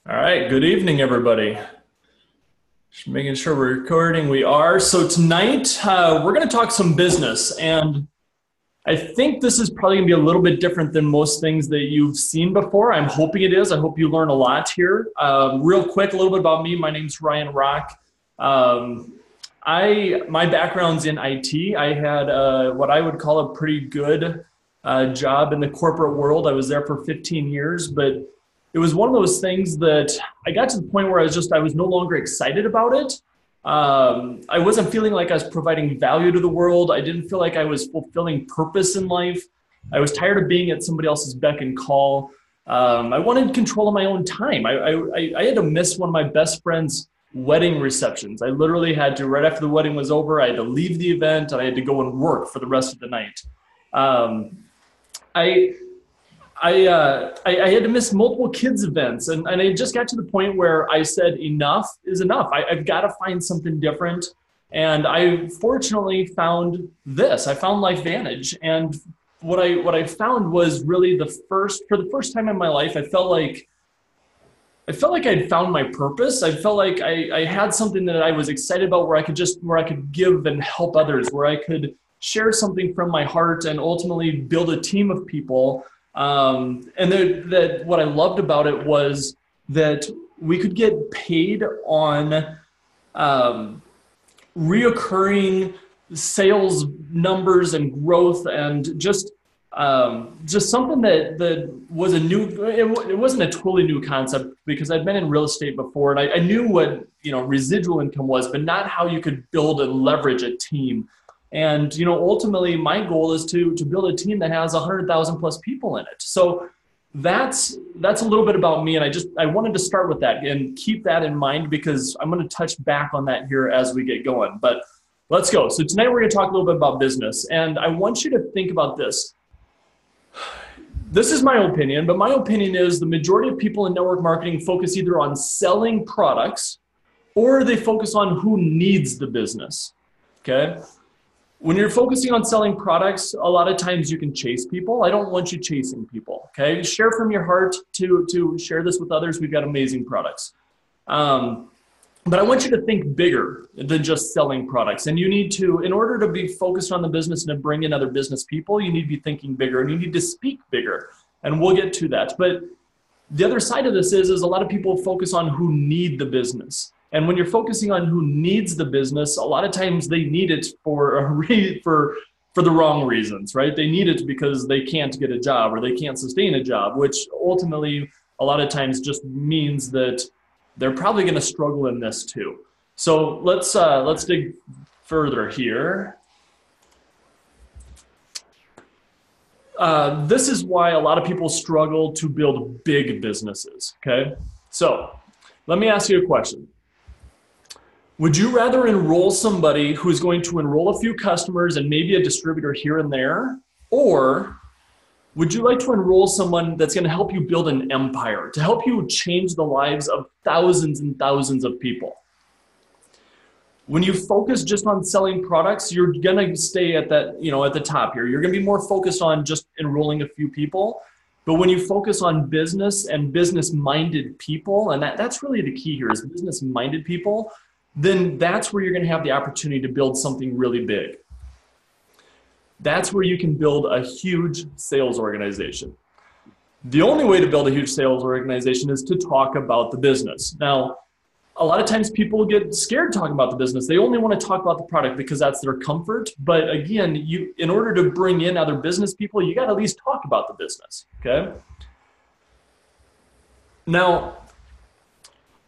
All right, good evening, everybody. Just making sure we're recording. We are. So tonight, we're going to talk some business. And I think this is probably going to be a little bit different than most things that you've seen before. I'm hoping it is. I hope you learn a lot here. Real quick, a little bit about me. My name's Ryan Rock. My background's in IT. I had what I would call a pretty good job in the corporate world. I was there for 15 years, but it was one of those things that I got to the point where I was no longer excited about it. I wasn't feeling like I was providing value to the world. I didn't feel like I was fulfilling purpose in life. I was tired of being at somebody else's beck and call. I wanted control of my own time. I had to miss one of my best friend's wedding receptions. I literally had to, right after the wedding was over, I had to leave the event and I had to go and work for the rest of the night. I had to miss multiple kids' events, and I just got to the point where I said enough is enough. I've got to find something different. And I fortunately found this. I found LifeVantage. And what I found was really for the first time in my life, I felt like I'd found my purpose. I felt like I had something that I was excited about where I could give and help others, where I could share something from my heart and ultimately build a team of people. And what I loved about it was that we could get paid on reoccurring sales numbers and growth, and just something that was it wasn't a totally new concept, because I'd been in real estate before, and I knew what residual income was, but not how you could build and leverage a team. And ultimately, my goal is to build a team that has 100,000 plus people in it. So that's a little bit about me, and I wanted to start with that and keep that in mind, because I'm going to touch back on that here as we get going. But let's go. So tonight we're going to talk a little bit about business, and I want you to think about this. This is my opinion, but my opinion is the majority of people in network marketing focus either on selling products or they focus on who needs the business. Okay. When you're focusing on selling products, a lot of times you can chase people. I don't want you chasing people, okay? Share from your heart to share this with others. We've got amazing products. But I want you to think bigger than just selling products. And you need to, in order to be focused on the business and to bring in other business people, you need to be thinking bigger, and you need to speak bigger. And we'll get to that. But the other side of this is a lot of people focus on who need the business. And when you're focusing on who needs the business, a lot of times they need it for the wrong reasons, right? They need it because they can't get a job or they can't sustain a job, which ultimately a lot of times just means that they're probably going to struggle in this too. So let's dig further here. This is why a lot of people struggle to build big businesses, okay? So let me ask you a question. Would you rather enroll somebody who's going to enroll a few customers and maybe a distributor here and there? Or would you like to enroll someone that's going to help you build an empire, to help you change the lives of thousands and thousands of people? When you focus just on selling products, you're going to stay at that, at the top here. You're going to be more focused on just enrolling a few people. But when you focus on business and business-minded people, and that's really the key here, is business-minded people, then that's where you're going to have the opportunity to build something really big. That's where you can build a huge sales organization. The only way to build a huge sales organization is to talk about the business. Now, a lot of times people get scared talking about the business. They only want to talk about the product because that's their comfort. But again, in order to bring in other business people, you got to at least talk about the business, okay? Now,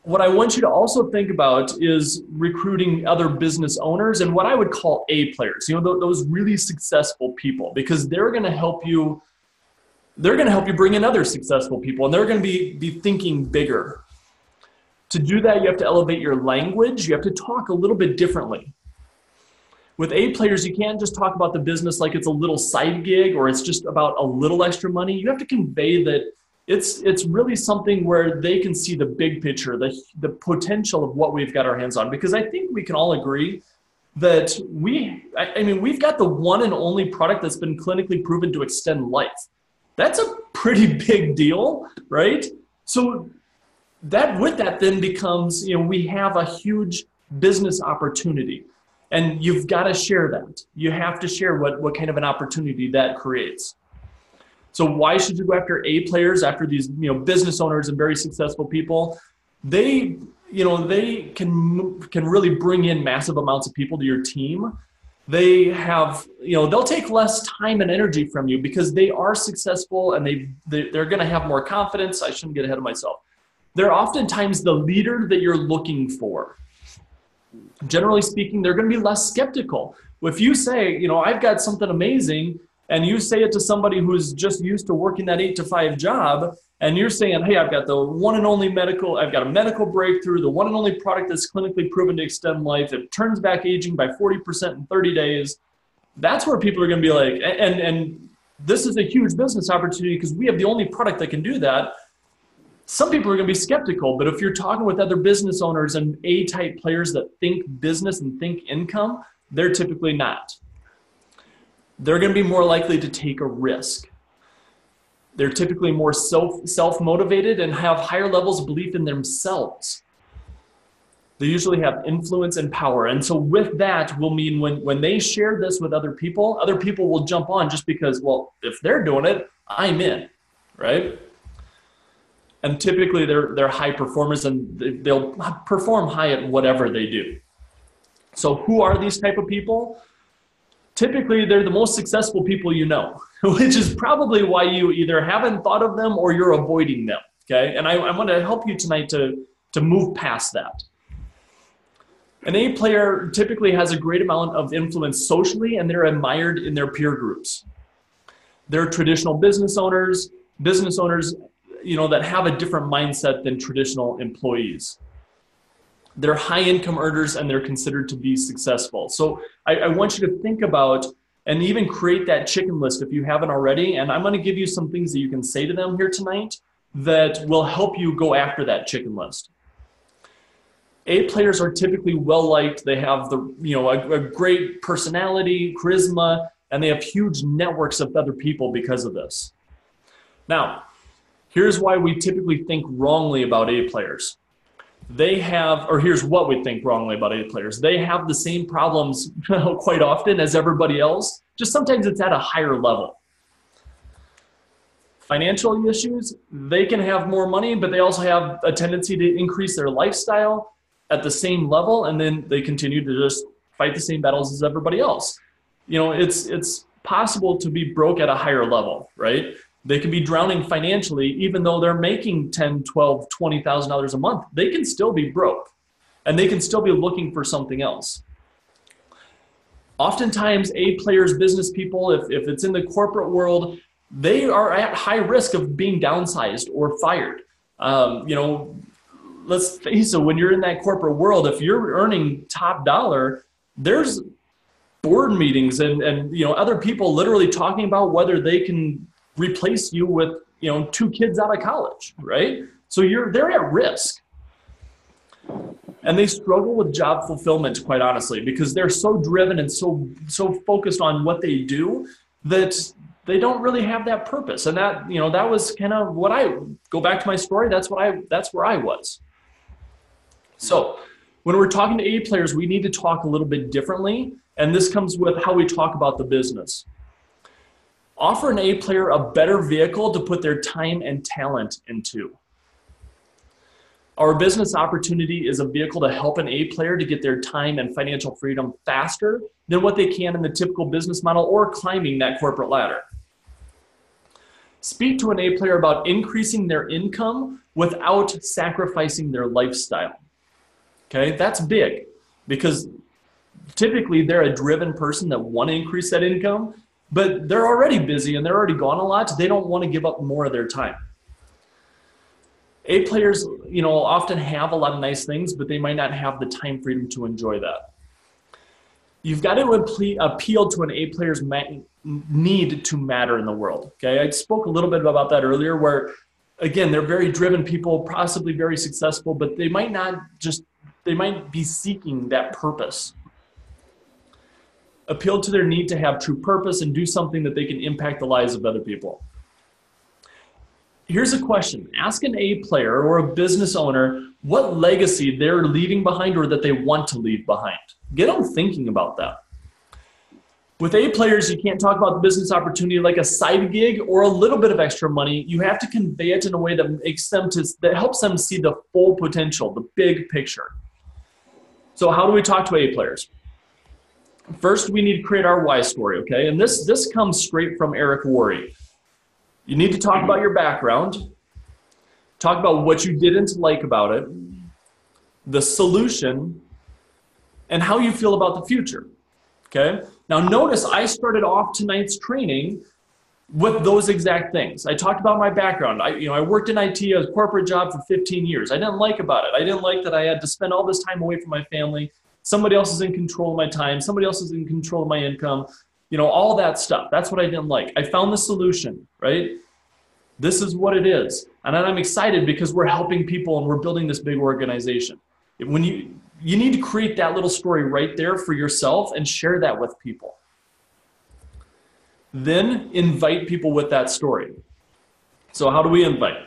what I want you to also think about is recruiting other business owners and what I would call A players, those really successful people, because they're going to help you. They're going to help you bring in other successful people, and they're going to be thinking bigger. To do that, you have to elevate your language. You have to talk a little bit differently. With A players, you can't just talk about the business like it's a little side gig or it's just about a little extra money. You have to convey that it's really something where they can see the big picture, the potential of what we've got our hands on. Because I think we can all agree that we've got the one and only product that's been clinically proven to extend life. That's a pretty big deal, right? So with that then becomes, we have a huge business opportunity, and you've got to share that. You have to share what kind of an opportunity that creates. So why should you go after A players, after these, business owners and very successful people? They can really bring in massive amounts of people to your team. They have, they'll take less time and energy from you because they are successful, and they're going to have more confidence. I shouldn't get ahead of myself. They're oftentimes the leader that you're looking for. Generally speaking, they're going to be less skeptical. If you say, I've got something amazing, and you say it to somebody who's just used to working that 8-to-5 job, and you're saying, hey, I've got I've got a medical breakthrough, the one and only product that's clinically proven to extend life, it turns back aging by 40% in 30 days. That's where people are going to be like, and this is a huge business opportunity because we have the only product that can do that. Some people are going to be skeptical, but if you're talking with other business owners and A-type players that think business and think income, they're typically not. They're going to be more likely to take a risk. They're typically more self-motivated and have higher levels of belief in themselves. They usually have influence and power. And so with that will mean when they share this with other people will jump on just because, well, if they're doing it, I'm in, right? And typically they're high performers, and they'll perform high at whatever they do. So who are these type of people? Typically, they're the most successful people you know, which is probably why you either haven't thought of them or you're avoiding them, okay? And I want to help you tonight to move past that. An A player typically has a great amount of influence socially, and they're admired in their peer groups. They're traditional business owners, that have a different mindset than traditional employees. They're high income earners, and they're considered to be successful. So I want you to think about and even create that chicken list if you haven't already. And I'm going to give you some things that you can say to them here tonight that will help you go after that chicken list. A players are typically well-liked. They have a great personality, charisma, and they have huge networks of other people because of this. Now, here's why we typically think wrongly about A players. Here's what we think wrongly about A players. They have the same problems quite often as everybody else, just sometimes it's at a higher level. Financial issues, they can have more money, but they also have a tendency to increase their lifestyle at the same level, and then they continue to just fight the same battles as everybody else. It's possible to be broke at a higher level, right? They can be drowning financially, even though they're making $10,000, $12,000, $20,000 a month. They can still be broke, and they can still be looking for something else. Oftentimes, A players, business people, if it's in the corporate world, they are at high risk of being downsized or fired. Let's face it, when you're in that corporate world, if you're earning top dollar, there's board meetings and other people literally talking about whether they can replace you with 2 kids out of college, right? So they're at risk. And they struggle with job fulfillment, quite honestly, because they're so driven and so focused on what they do that they don't really have that purpose. And that was kind of what I go back to my story. That's where I was. So when we're talking to A players, we need to talk a little bit differently. And this comes with how we talk about the business. Offer an A player a better vehicle to put their time and talent into. Our business opportunity is a vehicle to help an A player to get their time and financial freedom faster than what they can in the typical business model or climbing that corporate ladder. Speak to an A player about increasing their income without sacrificing their lifestyle. Okay, that's big because typically they're a driven person that want to increase that income, but they're already busy and they're already gone a lot. They don't want to give up more of their time. A players, often have a lot of nice things, but they might not have the time freedom to enjoy that. You've got to appeal to an A player's need to matter in the world. Okay, I spoke a little bit about that earlier where, again, they're very driven people, possibly very successful, but they might be seeking that purpose. Appeal to their need to have true purpose and do something that they can impact the lives of other people. Here's a question. Ask an A player or a business owner what legacy they're leaving behind or that they want to leave behind. Get them thinking about that. With A players, you can't talk about the business opportunity like a side gig or a little bit of extra money. You have to convey it in a way that helps them see the full potential, the big picture. So how do we talk to A players? First, we need to create our why story, okay? And this comes straight from Eric Worre. You need to talk about your background, talk about what you didn't like about it, the solution, and how you feel about the future, okay? Now notice I started off tonight's training with those exact things. I talked about my background. I worked in IT, a corporate job for 15 years. I didn't like about it. I didn't like that I had to spend all this time away from my family. Somebody else is in control of my time. Somebody else is in control of my income. All that stuff. That's what I didn't like. I found the solution, right? This is what it is. And I'm excited because we're helping people and we're building this big organization. When you need to create that little story right there for yourself and share that with people. Then invite people with that story. So how do we invite?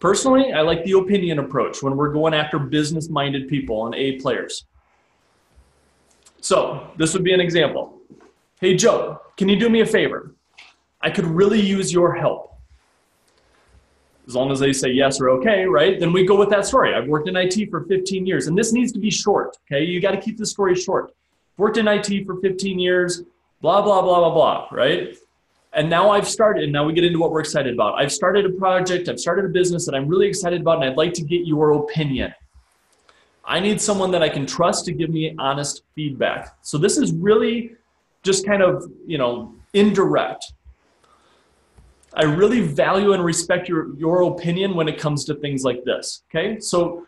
Personally, I like the opinion approach when we're going after business-minded people and A players. So this would be an example. Hey, Joe, can you do me a favor? I could really use your help. As long as they say yes or okay, right? Then we go with that story. I've worked in IT for 15 years, and this needs to be short, okay? You got to keep the story short. Worked in IT for 15 years, blah, blah, blah, blah, blah, right? And now I've started, and now we get into what we're excited about. I've started a project, I've started a business that I'm really excited about, and I'd like to get your opinion. I need someone that I can trust to give me honest feedback. So this is really just kind of, indirect. I really value and respect your opinion when it comes to things like this, okay? So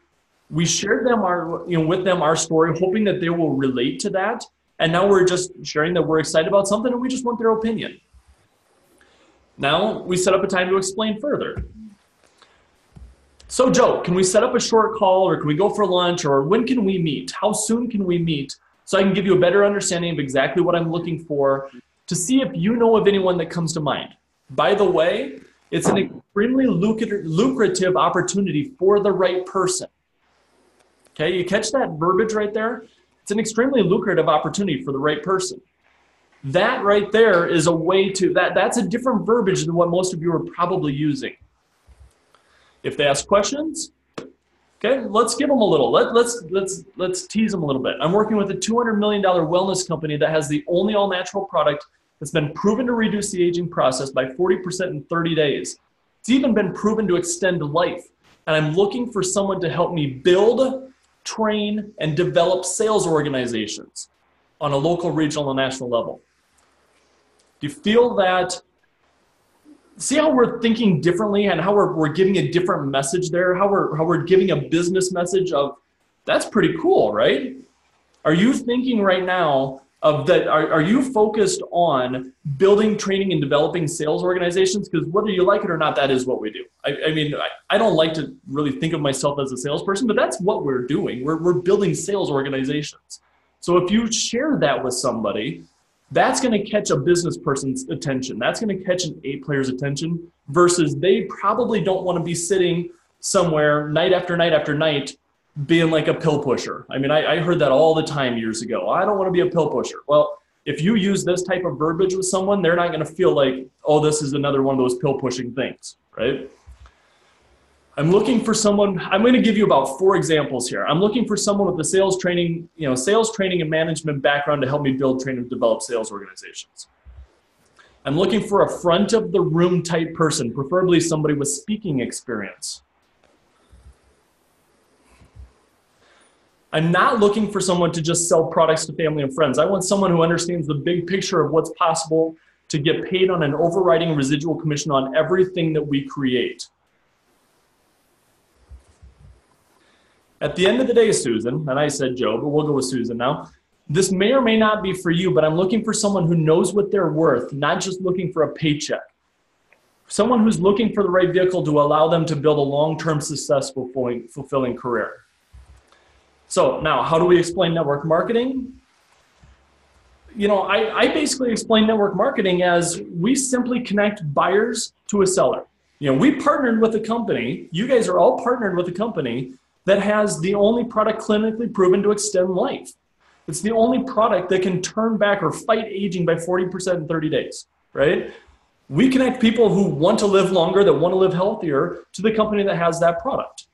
we shared with them our story, hoping that they will relate to that. And now we're just sharing that we're excited about something and we just want their opinion. Now we set up a time to explain further. So Joe, can we set up a short call or can we go for lunch or when can we meet? How soon can we meet? So I can give you a better understanding of exactly what I'm looking for to see if you know of anyone that comes to mind. By the way, it's an extremely lucrative opportunity for the right person. Okay, you catch that verbiage right there? It's an extremely lucrative opportunity for the right person. That right there is a way to, that's a different verbiage than what most of you are probably using. If they ask questions, okay, let's give them a little. Let's tease them a little bit. I'm working with a $200 million wellness company that has the only all-natural product that's been proven to reduce the aging process by 40% in 30 days. It's even been proven to extend life. And I'm looking for someone to help me build, train, and develop sales organizations on a local, regional, and national level. Do you feel that? See how we're thinking differently and how we're giving a different message there, how we're giving a business message of, that's pretty cool, right? Are you thinking right now of that, are you focused on building, training, and developing sales organizations? Because whether you like it or not, that is what we do. I don't like to really think of myself as a salesperson, but that's what we're doing. We're building sales organizations. So if you share that with somebody, that's going to catch a business person's attention. That's going to catch an A player's attention versus they probably don't want to be sitting somewhere night after night after night being like a pill pusher. I heard that all the time years ago. I don't want to be a pill pusher. Well, if you use this type of verbiage with someone, they're not going to feel like, oh, this is another one of those pill pushing things, right? I'm looking for someone, I'm going to give you about 4 examples here. I'm looking for someone with a sales training and management background to help me build, train, and develop sales organizations. I'm looking for a front of the room type person, preferably somebody with speaking experience. I'm not looking for someone to just sell products to family and friends. I want someone who understands the big picture of what's possible to get paid on an overriding residual commission on everything that we create. At the end of the day, Susan, and I said Joe, but we'll go with Susan now. This may or may not be for you, but I'm looking for someone who knows what they're worth, not just looking for a paycheck. Someone who's looking for the right vehicle to allow them to build a long-term, successful, fulfilling career. So now, how do we explain network marketing? I basically explain network marketing as we simply connect buyers to a seller. We partnered with a company, you guys are all partnered with a company that has the only product clinically proven to extend life. It's the only product that can turn back or fight aging by 40% in 30 days, right? We connect people who want to live longer, that want to live healthier, to the company that has that product.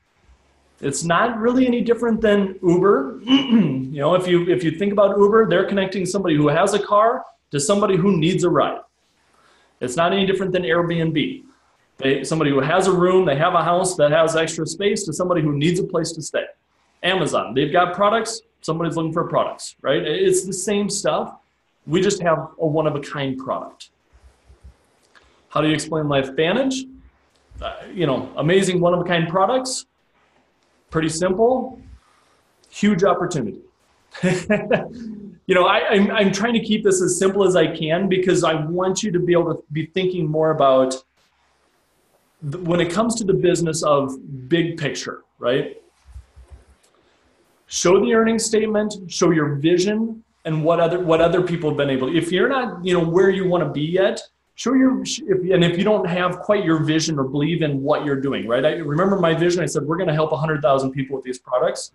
It's not really any different than Uber. If you think about Uber, they're connecting somebody who has a car to somebody who needs a ride. It's not any different than Airbnb. Somebody who has a room, they have a house that has extra space, to somebody who needs a place to stay. Amazon, they've got products, somebody's looking for products, right? It's the same stuff. We just have a one-of-a-kind product. How do you explain LifeVantage? Amazing one-of-a-kind products. Pretty simple. Huge opportunity. I'm trying to keep this as simple as I can, because I want you to be able to be thinking more about when it comes to the business of big picture, right? Show the earnings statement, show your vision, and what other people have been able to. If you're not, where you want to be yet, show if you don't have quite your vision or believe in what you're doing, right? I remember my vision. I said, we're going to help 100,000 people with these products.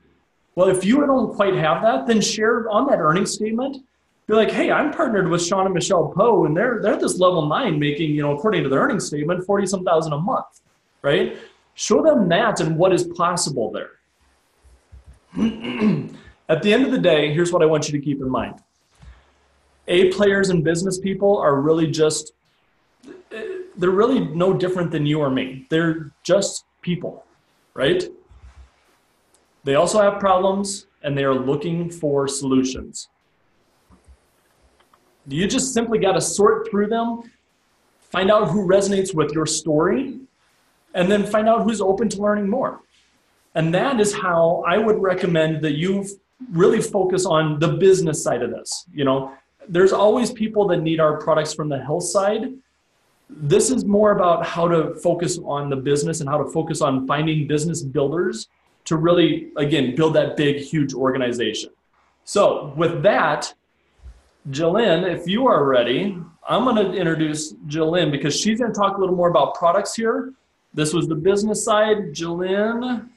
Well, if you don't quite have that, then share on that earnings statement. Be like, hey, I'm partnered with Shawn and Michelle Poe, and they're at this level 9 making, according to the earnings statement, 40-some thousand a month, right? Show them that and what is possible there. At the end of the day, here's what I want you to keep in mind. A players and business people are really they're really no different than you or me. They're just people, right? They also have problems, and they are looking for solutions. You just simply got to sort through them, find out who resonates with your story, and then find out who's open to learning more. And that is how I would recommend that you really focus on the business side of this. There's always people that need our products from the health side. This is more about how to focus on the business and how to focus on finding business builders to really, again, build that big, huge organization. So with that, Jillian, if you are ready, I'm going to introduce Jillian because she's going to talk a little more about products here. This was the business side. Jillian,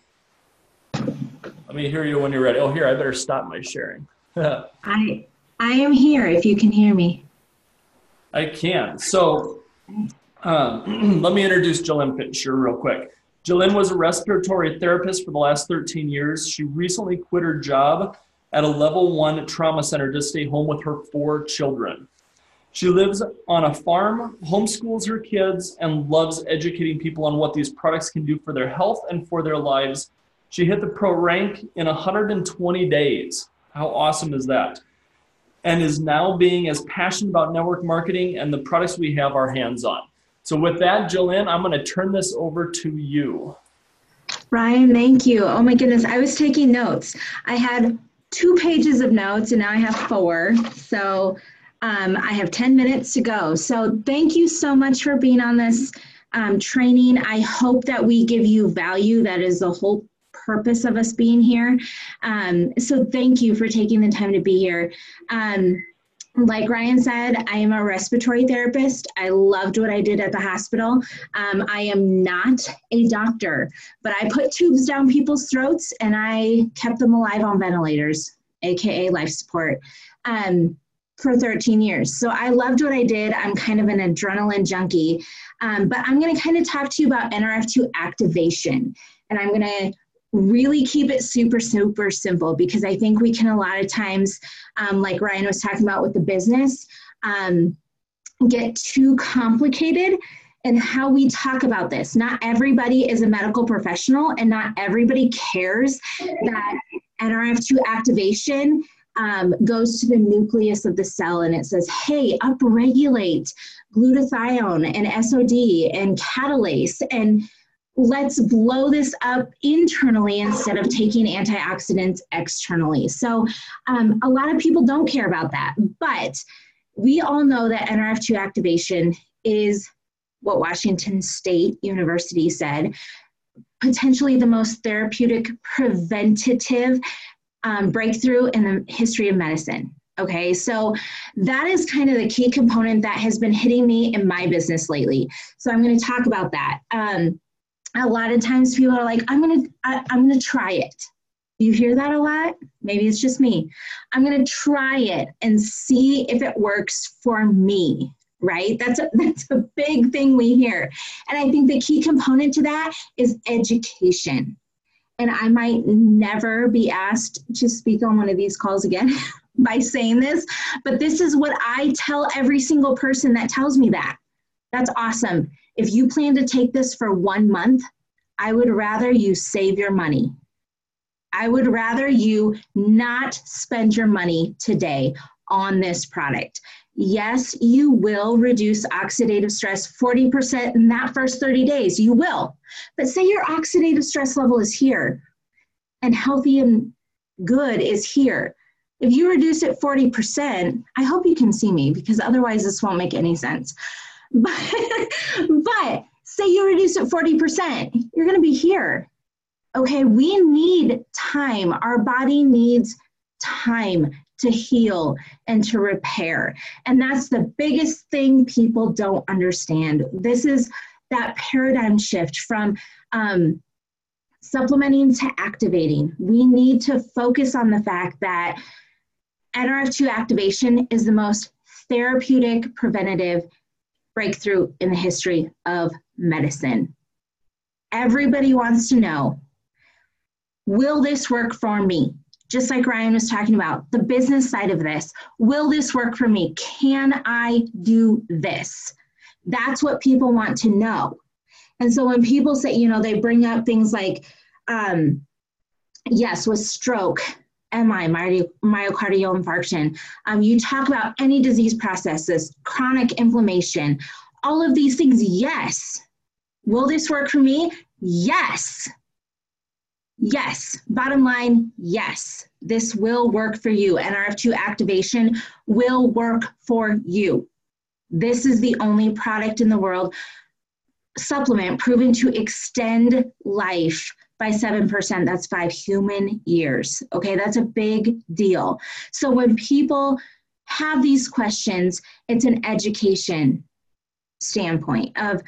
let me hear you when you're ready. Oh, here, I better stop my sharing. I am here if you can hear me. I can. So let me introduce Jillian Fisher real quick. Jillian was a respiratory therapist for the last 13 years. She recently quit her job at a level 1 trauma center to stay home with her 4 children. She lives on a farm, homeschools her kids, and loves educating people on what these products can do for their health and for their lives. She hit the pro rank in 120 days. How awesome is that? And is now being as passionate about network marketing and the products we have our hands on. So with that, Jillian, I'm going to turn this over to you. Ryan, thank you. Oh my goodness, I was taking notes. I had 2 pages of notes and now I have 4. So I have 10 minutes to go. So thank you so much for being on this training. I hope that we give you value. That is the whole purpose of us being here. So thank you for taking the time to be here. Like Ryan said, I am a respiratory therapist. I loved what I did at the hospital. I am not a doctor, but I put tubes down people's throats and I kept them alive on ventilators, AKA life support, for 13 years. So I loved what I did. I'm kind of an adrenaline junkie, but I'm going to kind of talk to you about NRF2 activation. And I'm going to really keep it super, super simple because I think we can a lot of times, like Ryan was talking about with the business, get too complicated in how we talk about this. Not everybody is a medical professional and not everybody cares that NRF2 activation goes to the nucleus of the cell and it says, hey, upregulate glutathione and SOD and catalase and let's blow this up internally instead of taking antioxidants externally. So a lot of people don't care about that, but we all know that NRF2 activation is what Washington State University said, potentially the most therapeutic preventative breakthrough in the history of medicine. Okay, so that is kind of the key component that has been hitting me in my business lately. So I'm going to talk about that. A lot of times people are like, I'm gonna try it. You hear that a lot? Maybe it's just me. I'm gonna try it and see if it works for me, right? That's a big thing we hear. And I think the key component to that is education. And I might never be asked to speak on one of these calls again by saying this, but this is what I tell every single person that tells me that. That's awesome. If you plan to take this for 1 month, I would rather you save your money. I would rather you not spend your money today on this product. Yes, you will reduce oxidative stress 40% in that first 30 days. You will. But say your oxidative stress level is here and healthy and good is here. If you reduce it 40%, I hope you can see me because otherwise this won't make any sense. But say you reduce it 40%, you're going to be here. Okay, we need time. Our body needs time to heal and to repair. And that's the biggest thing people don't understand. This is that paradigm shift from supplementing to activating. We need to focus on the fact that NRF2 activation is the most therapeutic preventative breakthrough in the history of medicine. Everybody wants to know, will this work for me? Just like Ryan was talking about, the business side of this. Will this work for me? Can I do this? That's what people want to know. And so when people say, you know, they bring up things like, yes, with stroke, MI, myocardial infarction, you talk about any disease processes, chronic inflammation, all of these things, yes. Will this work for me? Yes. Yes. Bottom line, yes. This will work for you. NRF2 activation will work for you. This is the only product in the world, supplement proven to extend life by 7%. That's 5 human years. Okay, that's a big deal. So when people have these questions, it's an education standpoint of,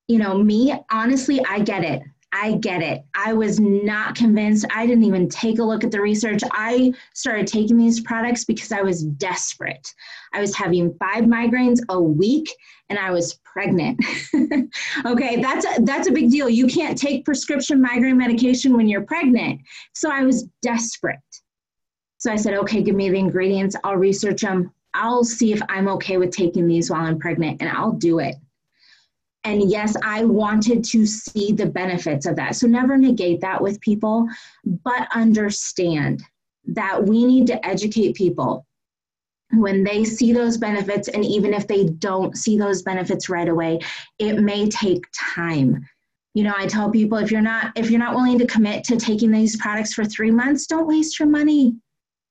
you know, me, honestly, I get it. I get it. I was not convinced. I didn't even take a look at the research. I started taking these products because I was desperate. I was having 5 migraines a week and I was pregnant. Okay, that's a big deal. You can't take prescription migraine medication when you're pregnant. So I was desperate. So I said, okay, give me the ingredients. I'll research them. I'll see if I'm okay with taking these while I'm pregnant, and I'll do it. And yes, I wanted to see the benefits of that. So never negate that with people, but understand that we need to educate people when they see those benefits. And even if they don't see those benefits right away, it may take time. You know, I tell people, if you're not willing to commit to taking these products for 3 months, don't waste your money.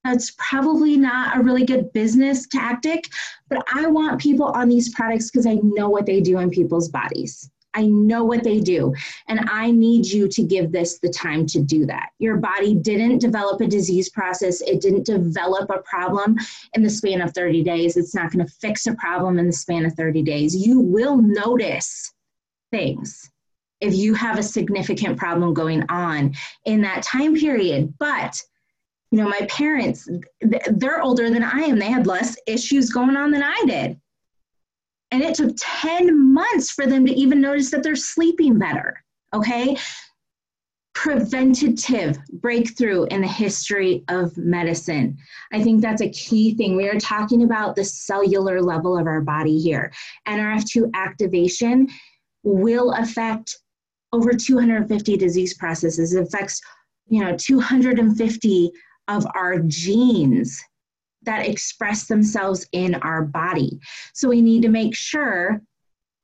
That's probably not a really good business tactic, but I want people on these products because I know what they do in people's bodies. I know what they do, and I need you to give this the time to do that. Your body didn't develop a disease process. It didn't develop a problem in the span of 30 days. It's not going to fix a problem in the span of 30 days. You will notice things if you have a significant problem going on in that time period, but you know, my parents, they're older than I am. They had less issues going on than I did. And it took 10 months for them to even notice that they're sleeping better, okay? Preventative breakthrough in the history of medicine. I think that's a key thing. We are talking about the cellular level of our body here. NRF2 activation will affect over 250 disease processes. It affects, 250 of our genes that express themselves in our body. So we need to make sure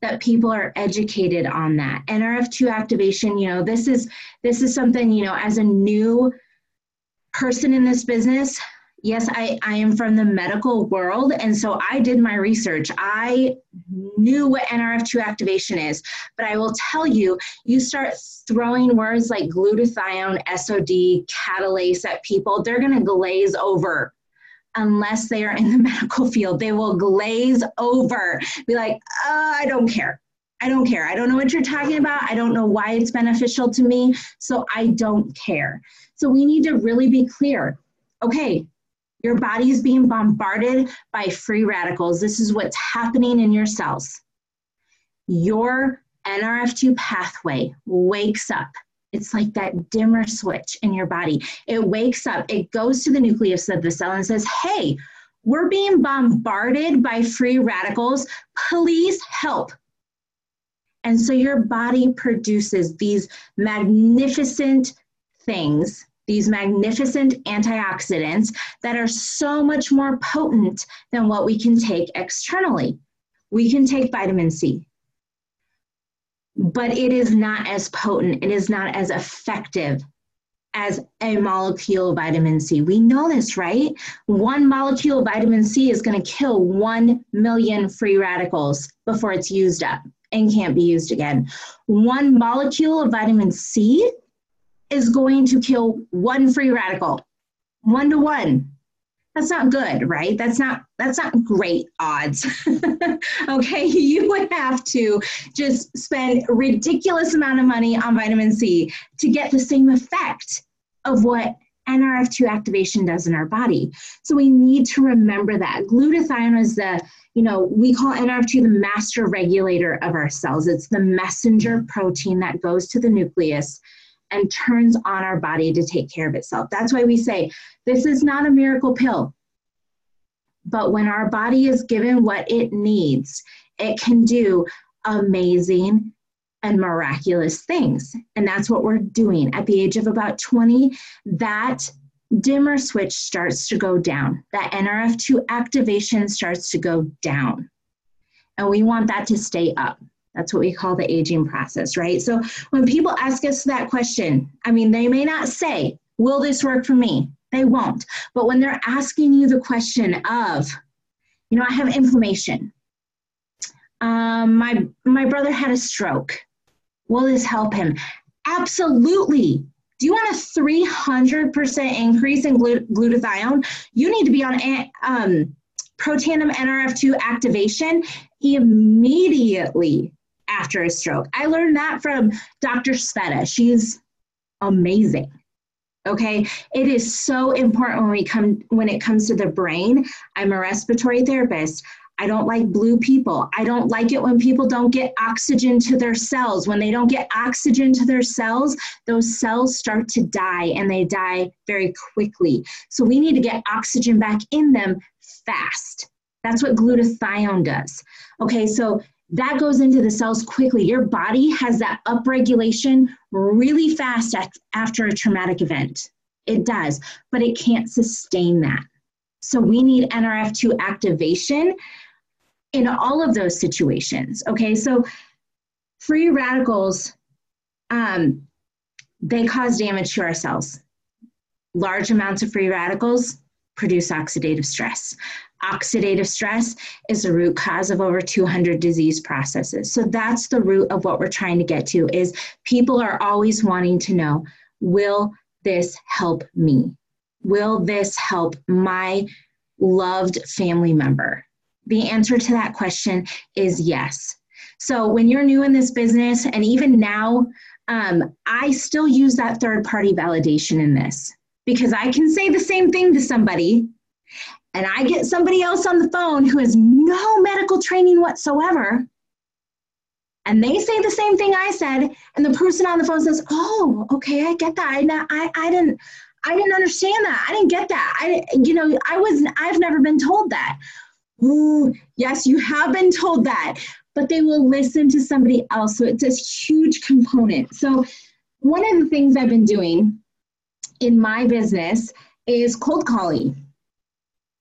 that people are educated on that. NRF2 activation, this is something, as a new person in this business, yes, I am from the medical world, and so I did my research. I knew what NRF2 activation is, but I will tell you, you start throwing words like glutathione, SOD, catalase at people, they're going to glaze over. unless they are in the medical field. They will glaze over, be like, I don't care. I don't care. I don't know what you're talking about. I don't know why it's beneficial to me, so I don't care. So we need to really be clear. Okay, your body is being bombarded by free radicals. This is what's happening in your cells. Your NRF2 pathway wakes up. It's like that dimmer switch in your body. It wakes up, it goes to the nucleus of the cell and says, hey, we're being bombarded by free radicals. Please help. And so your body produces these magnificent things, these magnificent antioxidants that are so much more potent than what we can take externally. We can take vitamin C, but it is not as potent, it is not as effective as a molecule of vitamin C. We know this, right? One molecule of vitamin C is going to kill 1 million free radicals before it's used up and can't be used again. One molecule of vitamin C is going to kill 1 free radical, 1 to 1. That's not good, right? That's not great odds. Okay, you would have to just spend a ridiculous amount of money on vitamin C to get the same effect of what NRF2 activation does in our body. So we need to remember that. Glutathione is we call NRF2 the master regulator of our cells. It's the messenger protein that goes to the nucleus and turns on our body to take care of itself. That's why we say, this is not a miracle pill. But when our body is given what it needs, it can do amazing and miraculous things. And that's what we're doing. At the age of about 20, that dimmer switch starts to go down. That NRF2 activation starts to go down. And we want that to stay up. That's what we call the aging process, right? So when people ask us that question, I mean, they may not say, will this work for me? They won't. But when they're asking you the question of, I have inflammation. My brother had a stroke. Will this help him? Absolutely. Do you want a 300% increase in glutathione? You need to be on protandim NRF2 activation immediately after a stroke. I learned that from Dr. Sveta. She's amazing. Okay, it is so important when it comes to the brain. I'm a respiratory therapist. I don't like blue people. I don't like it when people don't get oxygen to their cells. When they don't get oxygen to their cells, those cells start to die, and they die very quickly. So we need to get oxygen back in them fast. That's what glutathione does. Okay, so that goes into the cells quickly. Your body has that upregulation really fast after a traumatic event. It does, but it can't sustain that. So we need NRF2 activation in all of those situations. Okay, so free radicals, they cause damage to our cells. Large amounts of free radicals produce oxidative stress. Oxidative stress is the root cause of over 200 disease processes. So that's the root of what we're trying to get to, is people are always wanting to know, will this help me? Will this help my loved family member? The answer to that question is yes. So when you're new in this business, and even now, I still use that third-party validation in this, because I can say the same thing to somebody, and I get somebody else on the phone who has no medical training whatsoever, and they say the same thing I said, and the person on the phone says, oh, okay, I get that. I didn't understand that. I didn't get that. I've never been told that. Ooh, yes, you have been told that, but they will listen to somebody else. So it's a huge component. So one of the things I've been doing in my business is cold calling.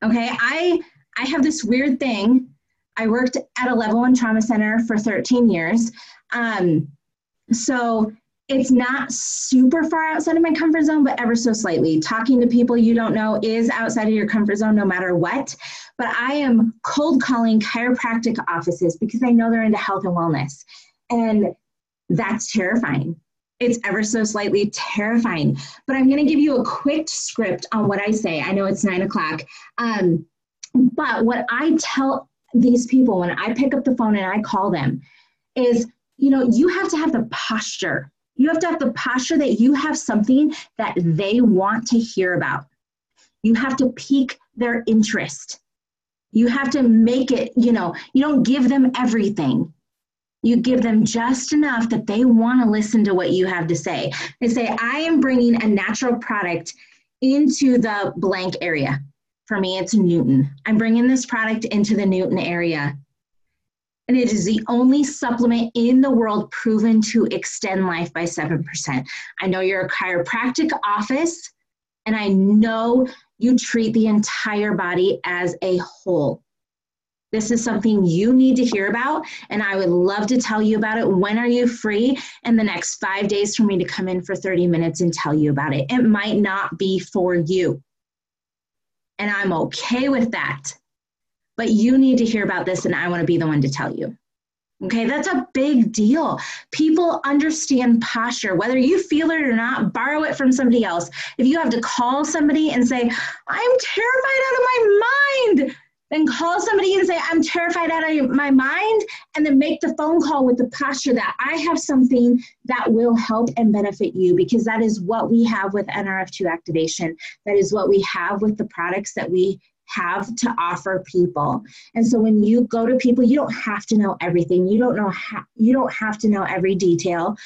Okay, I have this weird thing. I worked at a level 1 trauma center for 13 years. So it's not super far outside of my comfort zone, but ever so slightly. Talking to people you don't know is outside of your comfort zone no matter what. But I am cold calling chiropractic offices because I know they're into health and wellness. And that's terrifying. It's ever so slightly terrifying. But I'm going to give you a quick script on what I say. I know it's 9 o'clock. But what I tell these people when I pick up the phone and I call them is, you have to have the posture. You have to have the posture that you have something that they want to hear about. You have to pique their interest. You have to make it, you don't give them everything. You give them just enough that they want to listen to what you have to say. They say, I am bringing a natural product into the blank area. For me, it's Newton. I'm bringing this product into the Newton area. And it is the only supplement in the world proven to extend life by 7%. I know you're a chiropractic office, and I know you treat the entire body as a whole. This is something you need to hear about, and I would love to tell you about it. When are you free? In the next 5 days for me to come in for 30 minutes and tell you about it. It might not be for you, and I'm okay with that. But you need to hear about this, and I want to be the one to tell you. Okay, that's a big deal. People understand posture. Whether you feel it or not, borrow it from somebody else. If you have to call somebody and say, I'm terrified out of my mind, then call somebody and say, I'm terrified out of my mind, and then make the phone call with the posture that I have something that will help and benefit you, because that is what we have with NRF2 activation. That is what we have with the products that we have to offer people. And so when you go to people, you don't have to know everything. You don't have to know every detail.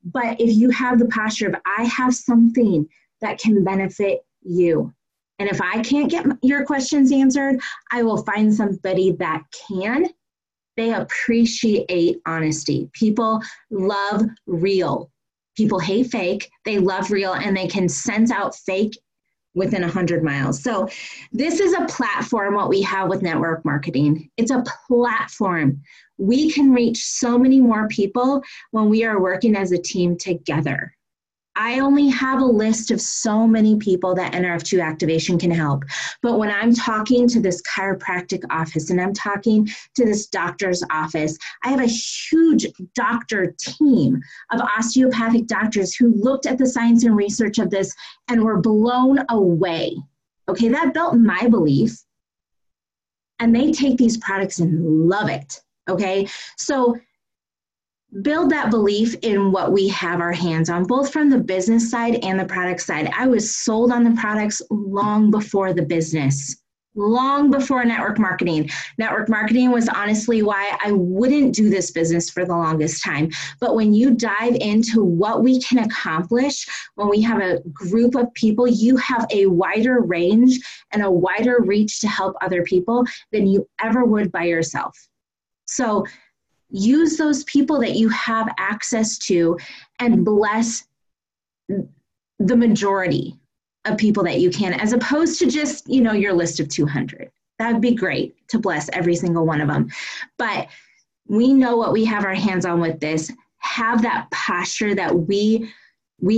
But if you have the posture of, I have something that can benefit you. And if I can't get your questions answered, I will find somebody that can. They appreciate honesty. People love real. People hate fake. They love real, and they can sense out fake within 100 miles. So this is a platform, what we have with network marketing. It's a platform. We can reach so many more people when we are working as a team together. I only have a list of so many people that NRF2 activation can help. But when I'm talking to this chiropractic office and I'm talking to this doctor's office, I have a huge doctor team of osteopathic doctors who looked at the science and research of this and were blown away. Okay, that built my belief. And they take these products and love it. Okay, so build that belief in what we have our hands on, both from the business side and the product side. I was sold on the products long before the business, long before network marketing. Network marketing was honestly why I wouldn't do this business for the longest time. But when you dive into what we can accomplish, when we have a group of people, you have a wider range and a wider reach to help other people than you ever would by yourself. So use those people that you have access to and bless the majority of people that you can, as opposed to just, your list of 200. That'd be great to bless every single one of them. But we know what we have our hands on with this. Have that posture that we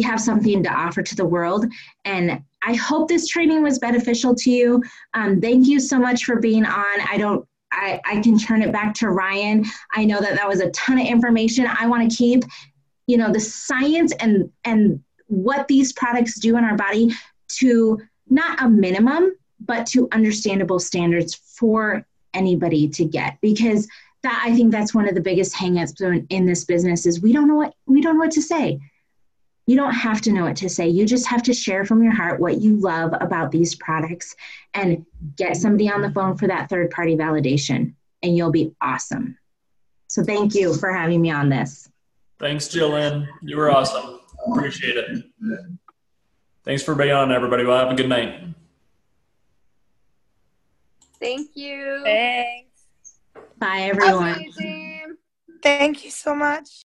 have something to offer to the world. And I hope this training was beneficial to you. Thank you so much for being on. I can turn it back to Ryan. I know that was a ton of information. I want to keep, the science and what these products do in our body to not a minimum, but to understandable standards for anybody to get. Because I think that's one of the biggest hangups in this business is we don't know what to say. You don't have to know what to say. You just have to share from your heart what you love about these products and get somebody on the phone for that third-party validation, and you'll be awesome. So thank you for having me on this. Thanks, Jillian. You were awesome. Appreciate it. Thanks for being on, everybody. Well, have a good night. Thank you. Thanks. Bye, everyone. Amazing. Thank you so much.